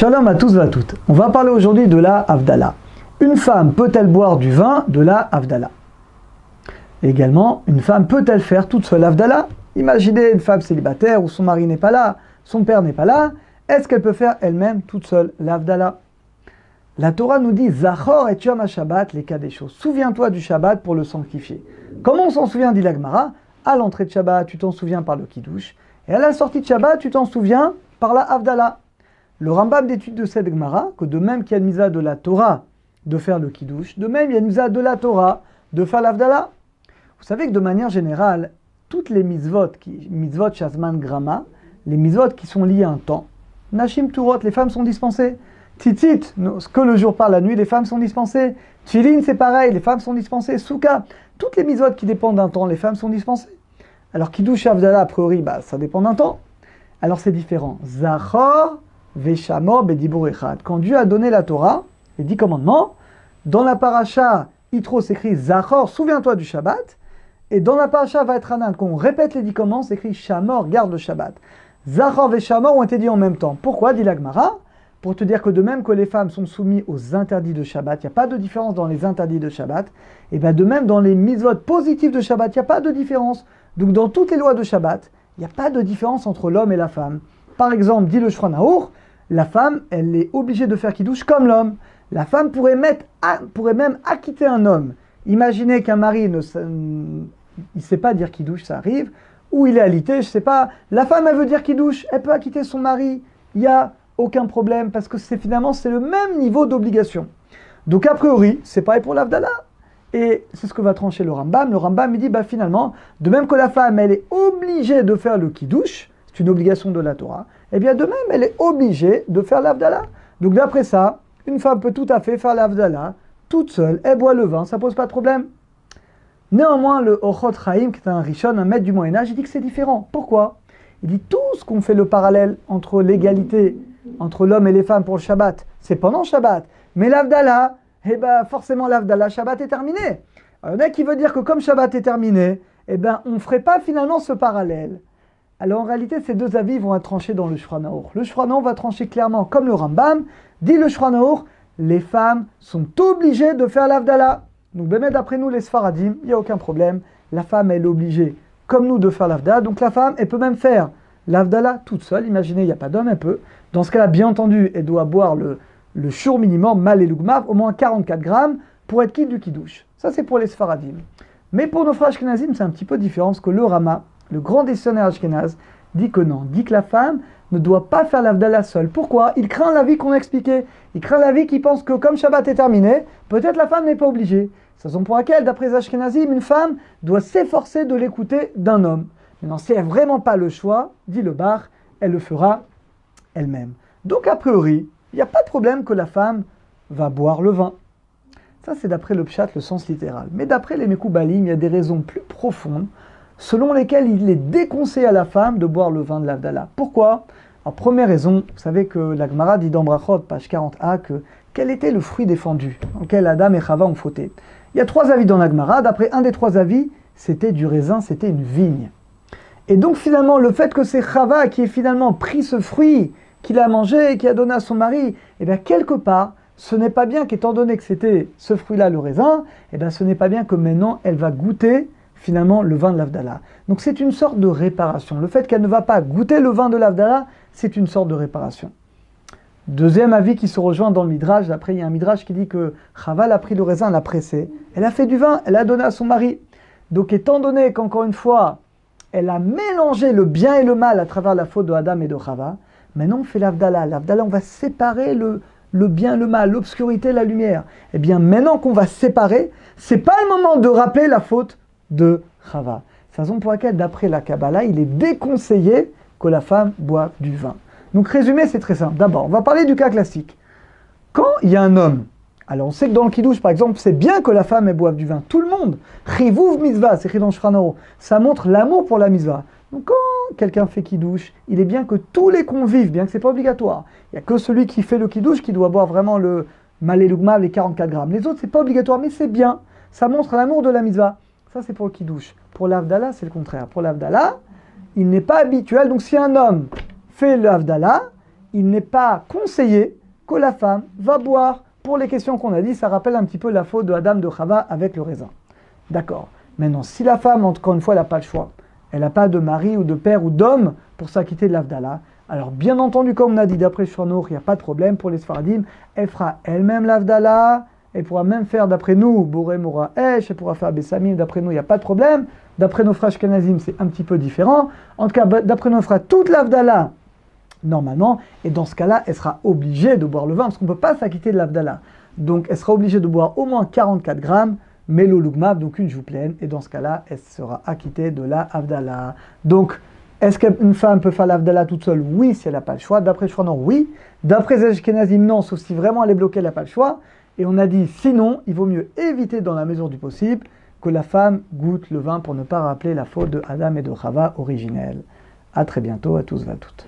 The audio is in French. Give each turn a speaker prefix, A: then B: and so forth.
A: Shalom à tous et à toutes. On va parler aujourd'hui de la Havdalah. Une femme peut-elle boire du vin de la Havdalah? Également, une femme peut-elle faire toute seule Havdalah? Imaginez une femme célibataire où son mari n'est pas là, son père n'est pas là. Est-ce qu'elle peut faire elle-même toute seule la Havdalah? La Torah nous dit Zachor et Yom HaShabbat les cas des choses. Souviens-toi du Shabbat pour le sanctifier. Comment on s'en souvient, dit la Gemara? À l'entrée de Shabbat, tu t'en souviens par le Kiddush. Et à la sortie de Shabbat, tu t'en souviens par la Havdalah. Le Rambam d'étude de cette Gemara, que de même qu'il y a une mitzvah de la Torah de faire le Kiddush, de même il y a une mitzvah de la Torah de faire l'Havdalah. Vous savez que de manière générale, toutes les mitzvot Shazman Grama, les mitzvot qui sont liées à un temps, Nashim Turot, les femmes sont dispensées. Tzitzit, ce que le jour parle la nuit, les femmes sont dispensées. Tfilin, c'est pareil, les femmes sont dispensées. Souka, toutes les mitzvot qui dépendent d'un temps, les femmes sont dispensées. Alors Kiddush Havdalah, a priori, ça dépend d'un temps. Alors c'est différent. Zachor Veshamor Bedibur Echad. Quand Dieu a donné la Torah, les 10 commandements, dans la paracha Yitro s'écrit Zachor, souviens-toi du Shabbat, et dans la paracha Vaetranan, quand on répète les 10 commandements, c'est écrit Shamor, garde le Shabbat. Zachor Veshamor ont été dit en même temps. Pourquoi, dit la Gemara? Pour te dire que de même que les femmes sont soumises aux interdits de Shabbat, il n'y a pas de différence dans les interdits de Shabbat, et bien de même dans les mitzvot positives de Shabbat, il n'y a pas de différence. Donc dans toutes les lois de Shabbat, il n'y a pas de différence entre l'homme et la femme. Par exemple, dit le Shulchan Aruch, la femme, elle est obligée de faire Kiddush comme l'homme. La femme pourrait même acquitter un homme. Imaginez qu'un mari ne sait pas dire Kiddush, ça arrive, ou il est alité, je ne sais pas. La femme, elle veut dire Kiddush, elle peut acquitter son mari, il n'y a aucun problème, parce que finalement, c'est le même niveau d'obligation. Donc a priori, c'est pareil pour l'Havdalah. Et c'est ce que va trancher le Rambam. Le Rambam, il dit, finalement, de même que la femme, elle est obligée de faire le Kiddush, c'est une obligation de la Torah, et bien de même, elle est obligée de faire l'Havdalah. Donc d'après ça, une femme peut tout à fait faire l'Havdalah, toute seule, elle boit le vin, ça pose pas de problème. Néanmoins, le Ochot Chaim, qui est un Rishon, un maître du Moyen-Âge, il dit que c'est différent. Pourquoi? Il dit tout ce qu'on fait le parallèle entre l'égalité entre l'homme et les femmes pour le Shabbat, c'est pendant Shabbat. Mais l'Havdalah, forcément l'Havdalah, Shabbat est terminé. Alors, il y en a qui veut dire que comme Shabbat est terminé, on ne ferait pas finalement ce parallèle. Alors en réalité, ces deux avis vont être tranchés dans le Shulchan Aruch. Le Shulchan Aruch va trancher clairement, comme le Rambam, dit le Shulchan Aruch, les femmes sont obligées de faire l'Havdalah. Donc d'après nous les Sfaradim, il n'y a aucun problème. La femme, elle est obligée, comme nous, de faire l'Havdalah. Donc la femme, elle peut même faire l'Havdalah toute seule. Imaginez, il n'y a pas d'homme, elle peut. Dans ce cas-là, bien entendu, elle doit boire le shur minimum, mal et lugmav, au moins 44 grammes, pour être quitte du Kiddush. Ça, c'est pour les Sfaradim. Mais pour nos frères Ashkenazim, c'est un petit peu différent, parce que le Rama, le grand décisionnaire Ashkenaz, dit que non, dit que la femme ne doit pas faire l'Havdalah seule. Pourquoi? Il craint l'avis qu'on a expliqué. Il craint l'avis qui pense que comme Shabbat est terminé, peut-être la femme n'est pas obligée. C'est la raison pour laquelle, d'après les Ashkenazim, une femme doit s'efforcer de l'écouter d'un homme. Maintenant, si elle n'a vraiment pas le choix, dit le Bar, elle le fera elle-même. Donc, a priori, il n'y a pas de problème que la femme va boire le vin. Ça, c'est d'après le Pshat, le sens littéral. Mais d'après les Mekoubalim, il y a des raisons plus profondes selon lesquelles il est déconseillé à la femme de boire le vin de l'Havdalah. Pourquoi? Alors, première raison, vous savez que la Gemara dit dans Brachot, page 40a, que quel était le fruit défendu, auquel Adam et Chava ont fauté. Il y a 3 avis dans la Gemara. D'après un des 3 avis, c'était du raisin, c'était une vigne. Et donc finalement, le fait que c'est Chava qui ait finalement pris ce fruit, qu'il a mangé et qui a donné à son mari, quelque part, ce n'est pas bien qu'étant donné que c'était ce fruit-là, le raisin, ce n'est pas bien que maintenant elle va goûter finalement le vin de l'Havdalah. Donc c'est une sorte de réparation. Le fait qu'elle ne va pas goûter le vin de l'Havdalah, c'est une sorte de réparation. Deuxième avis qui se rejoint dans le Midrash, après il y a un Midrash qui dit que Chava a pris le raisin, l'a pressé, elle a fait du vin, elle a donné à son mari. Donc étant donné qu'encore une fois, elle a mélangé le bien et le mal à travers la faute de Adam et de Chava, maintenant on fait l'Havdalah. L'Havdalah, on va séparer le bien, le mal, l'obscurité, la lumière. Eh bien, maintenant qu'on va séparer, c'est pas le moment de rappeler la faute de Chava. C'est la raison pour laquelle, d'après la Kabbalah, il est déconseillé que la femme boive du vin. Donc, résumé, c'est très simple. D'abord, on va parler du cas classique. Quand il y a un homme, alors on sait que dans le Kiddush, par exemple, c'est bien que la femme elle boive du vin. Tout le monde. Chivouv mitzvah, c'est écrit dans Shulchan Aruch. Ça montre l'amour pour la mitzvah. Donc, quand quelqu'un fait Kiddush, il est bien que tous les convives, bien que ce n'est pas obligatoire, il n'y a que celui qui fait le Kiddush qui doit boire vraiment le malé lugma, les 44 grammes. Les autres, c'est pas obligatoire, mais c'est bien. Ça montre l'amour de la mitzvah. Ça, c'est pour le Kiddush. Pour l'Havdalah, c'est le contraire. Pour l'Havdalah, il n'est pas habituel. Donc, si un homme fait l'Havdalah, il n'est pas conseillé que la femme va boire. Pour les questions qu'on a dit, ça rappelle un petit peu la faute de Adam de Chava avec le raisin. D'accord. Maintenant, si la femme, encore une fois, elle n'a pas le choix, elle n'a pas de mari ou de père ou d'homme pour s'acquitter de l'Avdala, alors bien entendu, comme on a dit d'après Shurnour, il n'y a pas de problème pour les Sfaradim, elle fera elle-même l'Avdala, elle pourra même faire d'après nous, Boré Mora Esh, elle pourra faire Bessamim, d'après nous, il n'y a pas de problème. D'après nos frères Ashkenazim, c'est un petit peu différent. En tout cas, d'après nous, elle fera toute l'Avdala, normalement, et dans ce cas-là, elle sera obligée de boire le vin, parce qu'on ne peut pas s'acquitter de l'Avdala. Donc, elle sera obligée de boire au moins 44 grammes, Melo Lugmab, donc une joue pleine, et dans ce cas-là, elle sera acquittée de la Avdala. Donc, est-ce qu'une femme peut faire l'Avdala toute seule? Oui, si elle n'a pas le choix. D'après Shurnour, oui. D'après Ashkenazim, non, sauf si vraiment elle est bloquée, elle n'a pas le choix. Et on a dit, sinon, il vaut mieux éviter dans la mesure du possible que la femme goûte le vin pour ne pas rappeler la faute de Adam et de Chava originelle. A très bientôt à tous et à toutes.